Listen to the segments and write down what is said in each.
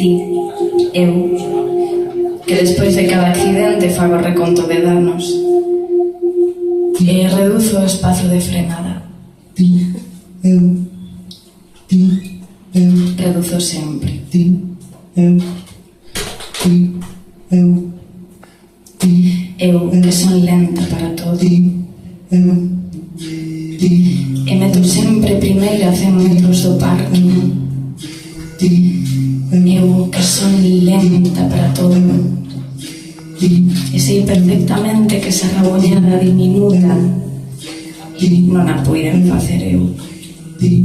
Ti, eu, que despois de cada accidente fago reconto de danos e reduzo o espazo de frenada. Ti, eu, Reduzo sempre. ti, eu, Eu, que son lenta para todo. E meto sempre primeiro a 100 metros do parque. Eu, que son lenta para todo. E sei perfectamente que esa raboñada diminuta non a puiden facer eu. Ti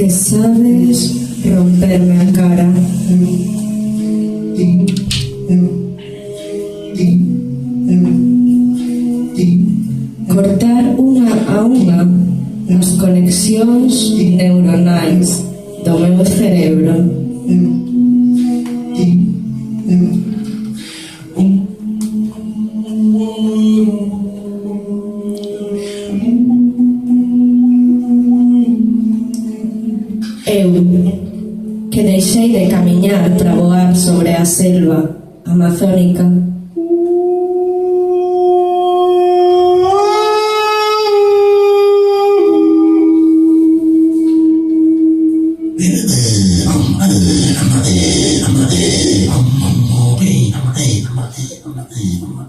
que sabes romperme a cara. Cortar unha a unha as conexións neuronais do meu cerebro. Eu, que deixei de camiñar para voar sobre a selva amazónica.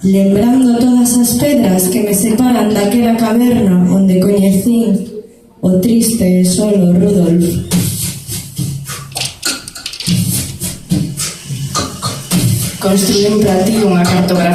Lembrando todas as pedras que me separan daquela caverna onde coñecín o triste e solo Rudolf. Construín para ti unha cartografía